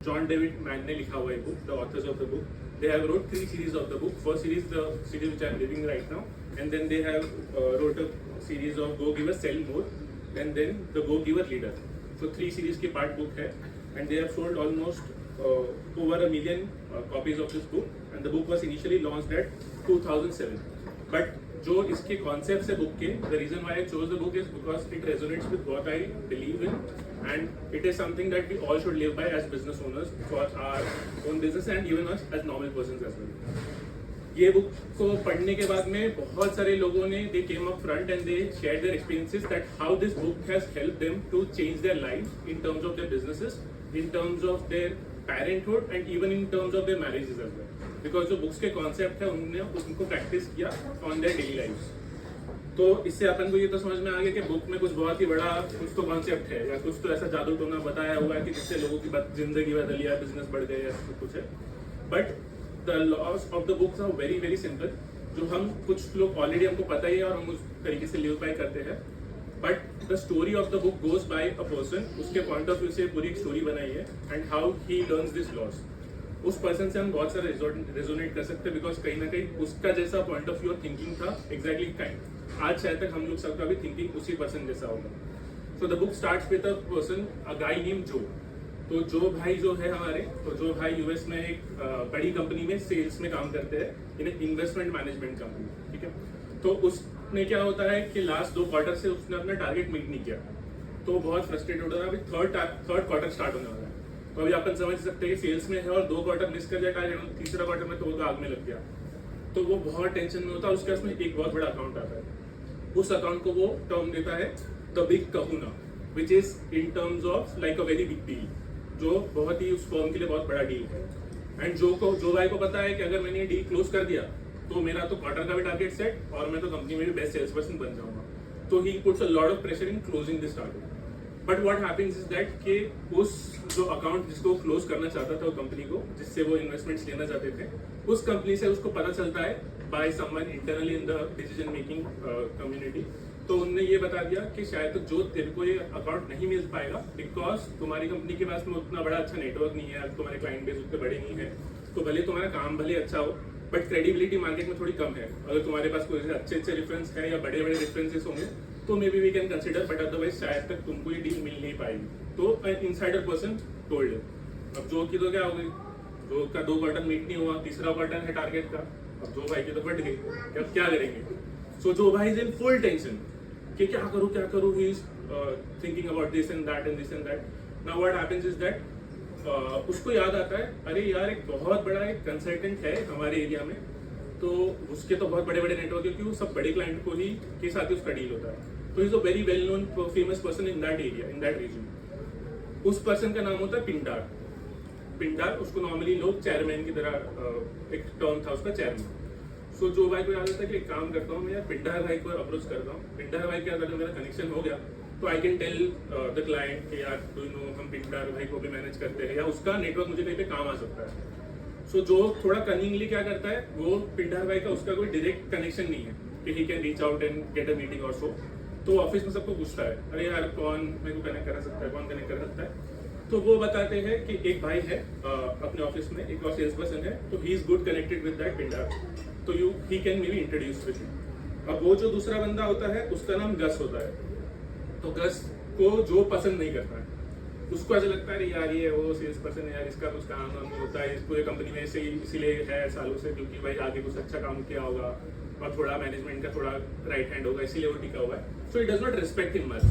John David Mann ने लिखा हुआ है book, the authors of the book. They have wrote 3 series of the book. First series, the series which I am reading right now, and then they have wrote a series of Go Giver Sell More, and then the Go Giver Leader. So 3 series की part book है, and they have sold almost over 1 million copies of this book, and the book was initially launched at 2007. But जो इसके concepts है book के, the reason why I chose the book is because it resonates with what I believe in, and it is something that we all should live by as business owners for our own business and even us as normal persons as well. ये book को पढ़ने के बाद में बहुत सारे लोगों ने they came up front and they shared their experiences that how this book has helped them to change their lives in terms of their businesses, in terms of their parenthood and even in terms of their marriages as well. Because जो books के concept है उन्होंने उनको practice किया on their daily lifes. तो इससे अपन को ये तो समझ में आ गया कि बुक में कुछ बहुत ही बड़ा कुछ तो कॉन्सेप्ट है या कुछ तो ऐसा जादू टोना बताया हुआ है कि जिससे लोगों की जिंदगी बदल या बिजनेस बढ़ गए या कुछ है. But the laws of the books are very very simple. जो हम कुछ लोग ऑलरेडी हमको पता ही है और हम उस तरीके से लिव बाय करते हैं. But the story of the book goes by a person. उसके पॉइंट ऑफ व्यू से पूरी एक स्टोरी बनाई है and how he learns this loss. उस पर्सन से हम बहुत सारे रेजोनेट कर सकते हैं बिकॉज कहीं ना कहीं उसका जैसा पॉइंट ऑफ व्यू थिंकिंग था एग्जैक्टली काइंड आज शायद तक हम लोग सबका भी थिंकिंग उसी पर्सन जैसा होगा. So the book starts with a person a guy name जो. तो जो भाई जो है हमारे तो जो भाई यूएस में एक बड़ी कंपनी में सेल्स में काम करते हैं इन इन्वेस्टमेंट मैनेजमेंट कंपनी. ठीक है. तो उसमें क्या होता है कि लास्ट 2 क्वार्टर से उसने अपना टारगेट मीट नहीं किया तो बहुत फ्रस्ट्रेट हो रहा है. अभी थर्ड क्वार्टर स्टार्ट होने वाला है. तो अभी अपन समझ सकते हैं कि सेल्स में है और 2 क्वार्टर मिस कर जाए टारगेट, तीसरा क्वार्टर में तो वो तो आग में लग गया. तो वो बहुत टेंशन में होता है. उसके पास में एक बहुत बड़ा अकाउंट आता है. उस अकाउंट को वो टर्म देता है the big kahuna, which is in terms of like a very big deal, जो बहुत ही उस फर्म के लिए बहुत बड़ा डील है. एंड जो भाई को पता है कि अगर मैंने ये डील क्लोज कर दिया तो मेरा तो क्वार्टर का भी टारगेट सेट और मैं तो कंपनी में भी बेस्ट सेल्स पर्सन बन जाऊंगा. तो he puts a lot of pressure in closing this target. But what happens is that कि उस जो अकाउंट जिसको क्लोज करना चाहता था वो कंपनी को जिससे वो इन्वेस्टमेंट्स लेना चाहते थे उस कंपनी से उसको पता चलता है by someone internally in the decision making community. तो उन्होंने ये बता दिया कि शायद तो जो तेरे को ये अकाउंट नहीं मिल पाएगा बिकॉज तुम्हारी कंपनी के पास में उतना बड़ा अच्छा नेटवर्क नहीं है, तुम्हारे क्लाइंट बेस उतने बड़े नहीं है. तो भले तुम्हारा काम भले अच्छा हो बट क्रेडिबिलिटी मार्केट में थोड़ी कम है. अगर तुम्हारे पास कोई अच्छे रेफरेंस है या बड़े बड़े रेफरेंसेस होंगे तो maybe we can consider, but otherwise शायद तक तुमको ये डील मिल नहीं पाएगी. तो इनसाइडर पर्सन टोल्ड. अब जो की तो क्या हो गई, जो का 2 क्वार्टर मीट नहीं हुआ, तीसरा क्वार्टर है टारगेट का. अब जो भाई की तो फट गई. अब क्या करेंगे. सो जो भाई इज इन फुल टेंशन कि क्या करूँ. He is thinking about this and that and this and that. Now what happens is that उसको याद आता है अरे यार एक बहुत बड़ा एक कंसल्टेंट है हमारे एरिया में, तो उसके तो बहुत बड़े बड़े नेटवर्क है क्योंकि सब बड़े क्लाइंट को ही के साथ ही उसका डील होता है. तो is a very well known famous person in that area, in that region. उस पर्सन का नाम होता है पिंडार. पिंडार उसको नॉर्मली लोग चेयरमैन की तरह एक टर्म था उसका चेयरमैन. सो जो भाई को याद आता है कि एक काम करता हूँ मैं यार पिंडार भाई को अप्रोच करता हूँ. पिंडार भाई के अगर मेरा कनेक्शन हो गया तो I can tell the client कि यार डू यू नो हम पिंडार भाई को भी मैनेज करते हैं या उसका नेटवर्क मुझे कहीं पे काम आ सकता है. सो जो थोड़ा कनिंगली क्या करता है वो पिंडार भाई का उसका कोई डायरेक्ट कनेक्शन नहीं है कि he can reach out and get a meeting और सो. तो ऑफिस में सबको पूछता है अरे यार कौन मेरे को कनेक्ट करा सकता है, कौन कनेक्ट कर सकता है. तो वो बताते हैं कि एक भाई है अपने ऑफिस में एक और सेल्स पर्सन है तो he is good connected with that Pindar. तो he can may be introduce with him. अब वो जो दूसरा बंदा होता है उसका नाम गस होता है. तो गस को जो पसंद नहीं करता है उसको ऐसा लगता है यार ये वो सेल्स पर्सन है यार इसका कुछ काम होता है इस पूरे कंपनी में से इसीलिए है सालों से क्योंकि भाई आगे कुछ अच्छा काम किया होगा और थोड़ा मैनेजमेंट का थोड़ा राइट हैंड होगा इसीलिए वो टिका हुआ है. So it does not respect him much.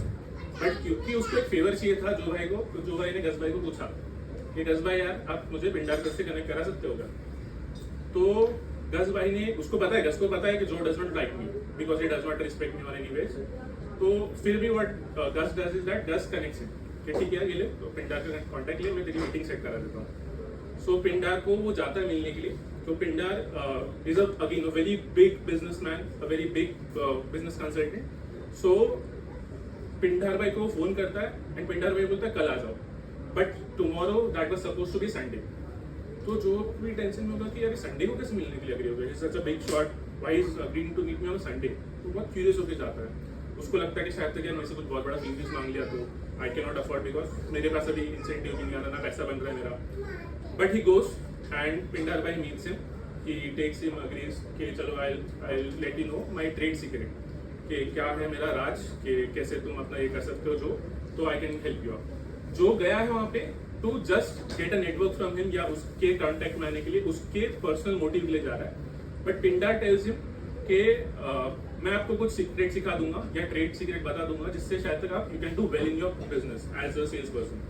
But क्योंकि उसको एक फेवर चाहिए था जो भाई को, तो जो भाई ने गस भाई को पूछा कि गस भाई यार आप मुझे पिंडार से कनेक्ट करा सकते हो क्या. तो गस भाई ने उसको पता है, गस को पता है कि जो does not like me because he does not respect me on any ways. तो फिर भी what Gus does is that Gus connects him कि ठीक है ये ले तो पिंडार का कांटेक्ट ले मैं तेरी मीटिंग सेट करा देता हूँ. सो पिंडार को वो जाता है मिलने के लिए. तो Pindar is again a very big businessman, a very big business consultant. So Pindar भाई को फोन करता है एंड पिंडार भाई बोलता है कल आ जाओ. But tomorrow that was suppose to be Sunday. तो जो भी टेंशन में होगा कि यार संडे को कैसे मिलने के लिए अग्री हो गया, such a big shot, why is agreeing to meet me on Sunday. तो बहुत क्यूरियस होकर जाता है. उसको लगता है कि शायद तक यार मेरे से कुछ बहुत बड़ा फीस मांग लिया तो I can not afford because मेरे पास अभी इंसेंटिव भी नहीं आ रहा, ना पैसा बन रहा है मेरा. But he goes and Pindar भाई meets him, he takes him agrees कि चलो I'll let you know my trade secret कि क्या है मेरा राज, कि कैसे तुम अपना ये कर सकते हो जो, तो I can help you out. जो गया है वहाँ पे to just get a network from him या उसके कॉन्टेक्ट में आने के लिए, उसके पर्सनल मोटिव के लिए जा रहा है. बट पिंडार टेल्स हिम कि मैं आपको कुछ सीक्रेट सिखा दूंगा या ट्रेड सीक्रेट बता दूंगा जिससे शायद तक आप you can do well in your business as a sales person.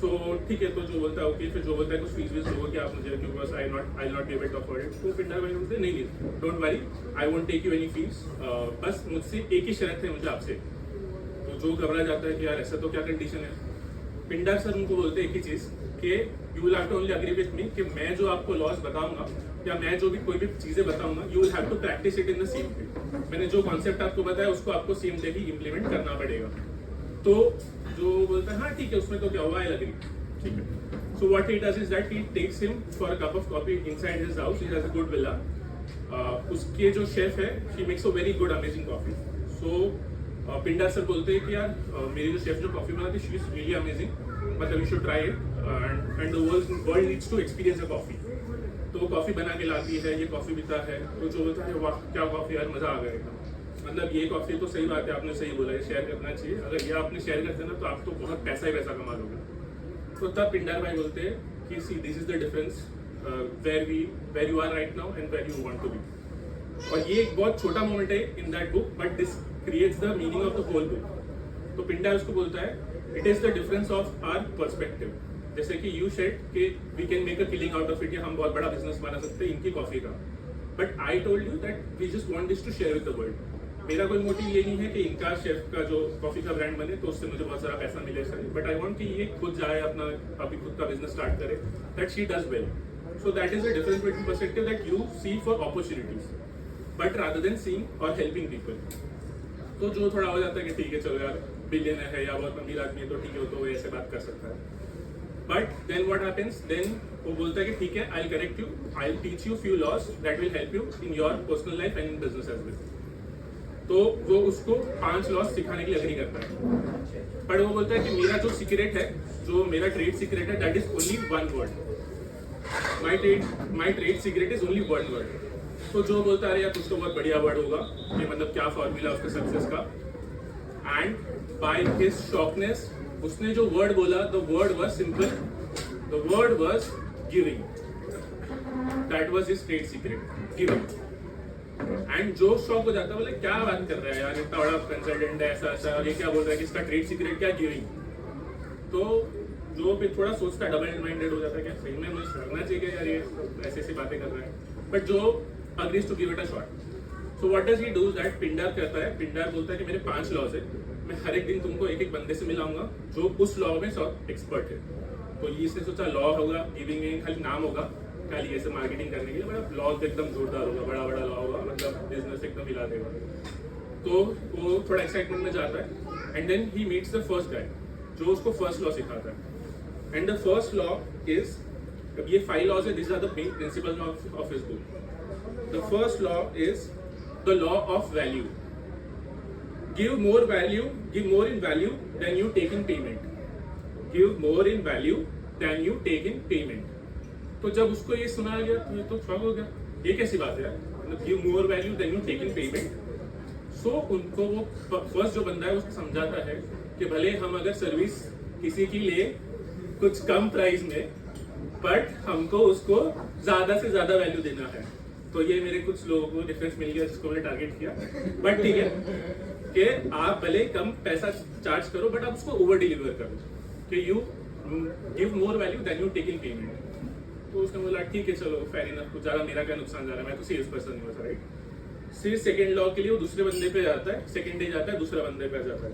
So ठीक है, तो जो बोलता है ओके, फिर जो बोलता है कुछ फीस वीस होगा कि आप मुझे because I not be able to afford it. तो पिंडार भाई बोलते नहीं don't worry, I won't take you any fees, बस मुझसे एक ही शर्त है मुझे आपसे. तो जो घबरा जाता है कि यार ऐसा तो क्या कंडीशन है, पिंडार सर उनको बोलते हैं एक ही चीज कि you will have to only agree with me कि मैं जो आपको लॉस बताऊंगा या मैं जो भी कोई भी चीजें बताऊंगा, you will have to practise it in the same day. मैंने जो कॉन्सेप्ट आपको बताया उसको आपको सेम डे ही इम्प्लीमेंट करना पड़ेगा. तो जो बोलता है हाँ ठीक है, उसमें तो क्या हुआ, आई एग्री, ठीक है. So what he does is that he takes him for a cup of coffee inside his house. He has a good villa. उसके जो शेफ है, he makes a very good amazing coffee. So Pindar sir बोलते हैं कि यार मेरी जो chef जो कॉफी बनाती है, she is really amazing. मतलब you should try it and the world needs to experience a coffee. तो कॉफी बना के लाती है, ये कॉफी पीता है, तो जो बोलता है वाह क्या कॉफी यार, मजा आ गया एकदम. मतलब ये कॉफी तो सही बात है, आपने सही बोला, ये शेयर करना चाहिए. अगर ये आपने शेयर करते ना तो आप तो बहुत पैसा ही पैसा कमा लोगे. तो तब पिंडार भाई बोलते हैं कि see this is the difference where you are right now and where you want to be. और ये एक बहुत छोटा मोमेंट है in that book, but this creates the meaning of the whole book. तो पिंडार उसको बोलता है it is the difference of our perspective. जैसे कि यू सेड कि we can make a killing out of it, हम बहुत बड़ा बिजनेस बना सकते हैं इनकी कॉफी का. But I told you that we just want this to share with the world. मेरा कोई मोटिव ये नहीं है कि इनका शेफ का जो कॉफी का ब्रांड बने तो उससे मुझे बहुत सारा पैसा मिले सर, बट आई वांट कि ये खुद जाए अपना अभी खुद का बिजनेस स्टार्ट करे, that she does well. So that is the difference between perspective that you see for opportunities but rather than seeing और हेल्पिंग पीपल. तो जो थोड़ा हो जाता है कि ठीक है चलो यार बिलियनर है या बहुत अमीर आदमी है तो ठीक है, तो वो ऐसे बात कर सकता है. But then what happens, then वो बोलता है कि ठीक है I correct you, I teach you few laws that will help you in your personal life and in business as well. तो वो उसको 5 लॉस सिखाने के लिए अग्री करता है. पर वो बोलता है कि मेरा जो सीक्रेट है, जो मेरा ट्रेड सीक्रेट है, that is only one word. My trade secret is only one word. तो जो बोलता है यार कुछ तो बहुत बढ़िया वर्ड होगा, कि मतलब क्या फॉर्मूला उसका सक्सेस का. एंड बाय हिज शॉकनेस उसने जो वर्ड बोला, the word was simple, the word was giving. That was his trade secret, giving. And जो शॉक हो जाता है, बोले क्या बात कर रहा है यार, इतना बड़ा कंसल्टेंट है ऐसा ऐसा, और ये क्या बोल रहा है कि इसका ट्रेड सीक्रेट क्या, गिविंग. तो जो फिर थोड़ा सोचता है, डबल माइंडेड हो जाता है, क्या सही में मुझे करना चाहिए यार, ये ऐसी ऐसी बातें कर रहा है. बट जो agrees to give it a shot. So what does he do that, Pindar कहता है, पिंडार बोलता है कि मेरे 5 लॉज है, मैं हर एक दिन तुमको एक एक बंदे से मिलाऊंगा जो उस लॉ में एक्सपर्ट है. तो इसने सोचा लॉ होगा, गिविंग में खाली नाम होगा, खाली ऐसे मार्केटिंग करने के लिए, मतलब लॉ तो एकदम जोरदार होगा, बड़ा बड़ा लॉ होगा, मतलब बिजनेस एकदम हिला देगा. तो वो थोड़ा एक्साइटमेंट में जाता है and then he meets the first guy जो उसको फर्स्ट लॉ सिखाता है. And the first law is, ये 5 लॉज है, this are the main principles of his book. The first law is the law of value. Give more in value than you take in payment. Give more in value than you take in payment. तो जब उसको ये सुनाया गया तो ये तो shock हो गया, ये कैसी बात है, मतलब give more value than you take in payment. So उनको वो फर्स्ट जो बंदा है उसको समझाता है कि भले हम अगर सर्विस किसी की ले कुछ कम प्राइस में, बट हमको उसको ज्यादा से ज्यादा वैल्यू देना है. तो ये मेरे कुछ लोगों को डिफरेंस मिल गया जिसको मैंने टारगेट किया. बट ठीक है कि आप भले कम पैसा चार्ज करो बट आप उसको ओवर डिलीवर करो, कि you give more value than you take in payment. तो उसने बोला ठीक है चलो फेयर इनफ, कुछ ज्यादा मेरा क्या नुकसान जा रहा है, मैं तो सेल्स पर्सन नहीं होता, राइट. फिर सेकंड लॉ के लिए वो दूसरे बंदे पे जाता है, सेकंड डे जाता है, दूसरे बंदे पे जाता है,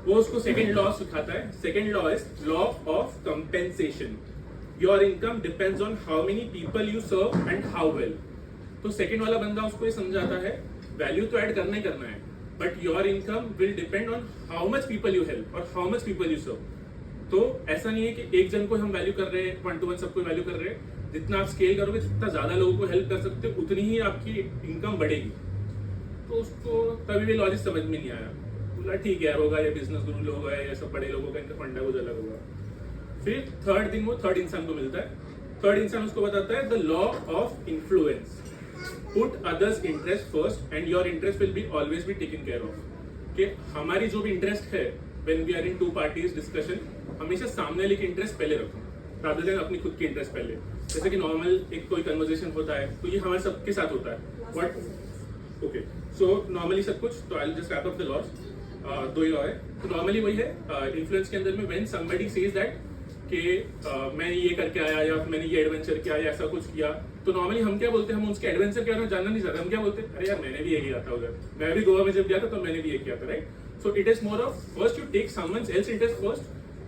वो उसको सेकंड लॉ सिखाता है. Second law is law of compensation. Your income depends on how many people you serve and how well. तो सेकंड वाला बंदा उसको ये समझाता है वैल्यू तो ऐड करना ही करना है, but your income will depend on how much people you help और how much people you serve. तो ऐसा नहीं है कि एक जन को हम वैल्यू कर रहे हैं, 1 to 1 सबको वैल्यू कर रहे हैं. जितना आप स्केल करोगे, जितना ज्यादा लोगों को हेल्प कर सकते हो, उतनी ही आपकी इनकम बढ़ेगी. तो उसको तभी भी लॉजिक समझ में नहीं आया. बोला ठीक है यार होगा, ये बिजनेस गुरु लोग है, ये सब बड़े लोगों का इनका फंडा कुछ अलग होगा। फिर थर्ड दिन वो थर्ड इंसान को मिलता है, थर्ड इंसान उसको बताता है the law of influence, put others interest first and your interest will be always be taken care of. कि हमारी जो भी इंटरेस्ट है when we are in two parties discussion, हमेशा सामने वाले की इंटरेस्ट पहले रखो रादर देन अपनी खुद की इंटरेस्ट पहले। जैसे कि नॉर्मल एक कोई कन्वर्सेशन होता है तो ये हमारे सबके साथ होता है। व्हाट ओके, सो नॉर्मली सब कुछ, तो I will just wrap up the loss. दो ही लॉ है, तो नॉर्मली वही है इन्फ्लुएंस के अंदर में व्हेन समबडी सेज दैट कि मैं ये करके आया या मैंने ये एडवेंचर किया या ऐसा कुछ किया, तो नॉर्मली हम क्या बोलते हैं, हम उसके एडवेंचर के बारे में जानना नहीं चाहते, हम क्या बोलते हैं, अरे यार मैंने भी ये किया था उधर, मैं भी गोवा में जब गया था तो मैंने भी ये किया था, right. So it is more of first you take someone else interest first,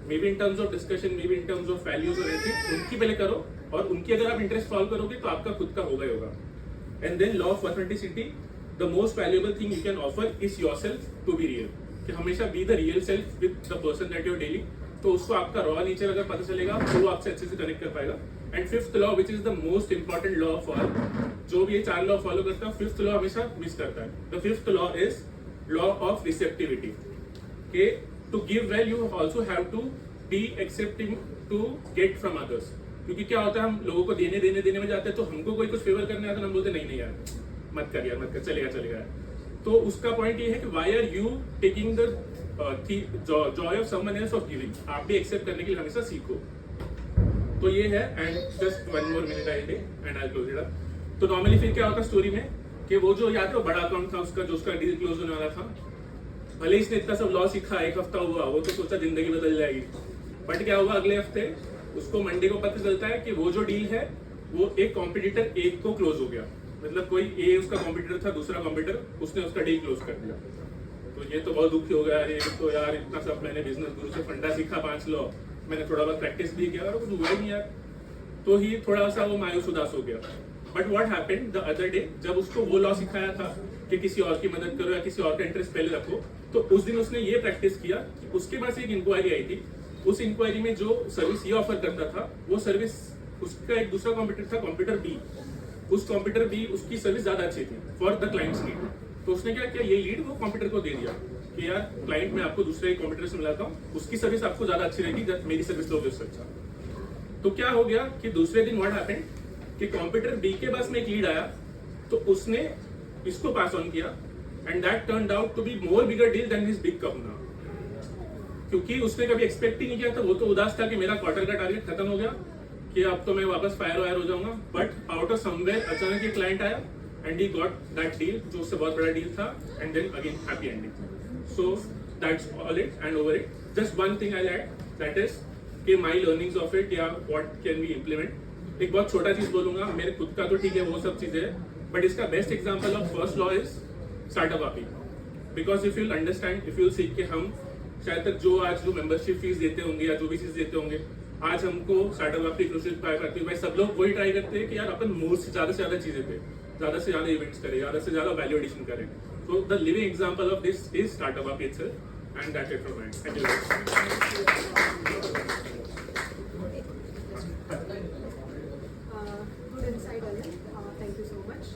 maybe in terms of discussion, maybe in terms of values और एवरीथिंग, उनकी पहले करो और उनकी अगर आप इंटरेस्ट फॉलो करोगे तो आपका खुद का होगा ही होगा। And then law of authenticity, the most valuable thing you can offer is yourself to be real, कि हमेशा be the real self with the person that you are dealing, तो उसको आपका रॉ नेचर अगर पता चलेगा तो वो आपसे अच्छे से कनेक्ट कर पाएगा। And fifth law which is the most important law of all, जो भी ये चार लॉ फॉलो करता है, फिफ्थ लॉ हमेशा मिस करता है। The fifth law is law of receptivity, के to give well you also have to be accepting to get from others. क्योंकि क्या होता है, हम लोगों को देने में जाते हैं, तो हमको कोई कुछ फेवर करने आता है, हम बोलते नहीं यार मत कर यार, मत कर, चलेगा। तो उसका पॉइंट ये है कि why are you taking the joy of someone else of giving, आप भी एक्सेप्ट करने के लिए हमेशा सीखो। तो ये है, and just one more minute I day and I close it up. तो नॉर्मली फिर क्या होता है स्टोरी में कि वो जो याद है वो बड़ा अकाउंट था उसका, जो उसका डील क्लोज होने वाला था, भले इसने इतना सब लॉ सीखा, एक हफ्ता हुआ, वो तो सोचा जिंदगी बदल जाएगी, बट क्या हुआ अगले हफ्ते उसको मंडे को पता चलता है कि वो जो डील है वो एक कॉम्पिटिटर एक को क्लोज हो गया, मतलब कोई ए उसका कॉम्पिटिटर था, दूसरा कॉम्पिटिटर, उसने उसका डील क्लोज कर दिया। तो ये तो बहुत दुखी हो गया, अरे तो यार इतना सब मैंने बिजनेस गुरु से फंडा सीखा 5 लॉ, मैंने थोड़ा बहुत प्रैक्टिस भी किया और कुछ हुआ ही नहीं यार, तो ही थोड़ा सा वो मायूस उदास हो गया। But what happened the other day, जब उसको वो लॉ सिखाया था कि किसी और की मदद करो या किसी और का इंटरेस्ट पहले रखो, तो उस दिन उसने ये प्रैक्टिस किया कि उसके पास एक इंक्वायरी आई थी, उस इंक्वायरी में जो सर्विस ये ऑफर करता था वो सर्विस उसका एक दूसरा कॉम्पिटिटर था, कॉम्पिटिटर बी, उस कॉम्पिटिटर बी उसकी सर्विस ज्यादा अच्छी थी फॉर द क्लाइंट्स नीड। तो उसने क्या किया, ये लीड वो कॉम्पिटिटर को दे दिया कि यार क्लाइंट मैं आपको दूसरे कॉम्पिटिटर से मिलाता हूँ, उसकी सर्विस आपको ज्यादा अच्छी रहेगी जब मेरी सर्विस लोगे उससे अच्छा। तो क्या हो गया कि दूसरे दिन व्हाट हैपेंड कि कॉम्पिटिटर बी के पास में एक लीड आया, तो उसने इसको पास ऑन किया and that turned out to be more bigger deal than his big kahuna, क्योंकि उसने कभी एक्सपेक्ट ही नहीं किया था। वो तो उदास था कि मेरा क्वार्टर का टारगेट खत्म हो गया, कि अब तो मैं वापस फायर वायर हो जाऊंगा, बट आउट ऑफ समवेयर अचानक ये क्लाइंट आया and he got that deal, जो उससे बहुत बड़ा डील था, and then again happy ending. So that's all it and over it. Just one thing I add, that is कि माई लर्निंग्स ऑफ इट या व्हाट कैन वी इम्प्लीमेंट। एक बहुत छोटा चीज बोलूंगा, मेरे खुद का तो ठीक है वो सब चीजें, बट इसका best example of first law is startup Vapi, because if you understand, if you सीख के हम शायद तक जो आज जो मेंबरशिप फीस देते होंगे या जो भी चीज देते होंगे, आज हमको स्टार्टअप वापी प्रोसेस पाया करती है, भाई सब लोग वही ट्राई करते हैं कि यार अपन मोर से ज्यादा चीजें पे, ज्यादा से ज्यादा इवेंट्स करें, ज्यादा से ज्यादा वैल्यू एडिशन करें। So the living example of this is startup Vapi itself, and that's it from my and. Thank you. Good insight, Anil. Thank you so much.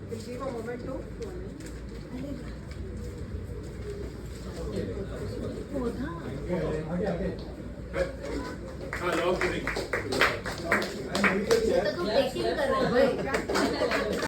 We'll give a moment to Anil. हाँ, law of giving. तो तुम taking कर रहे हो भाई।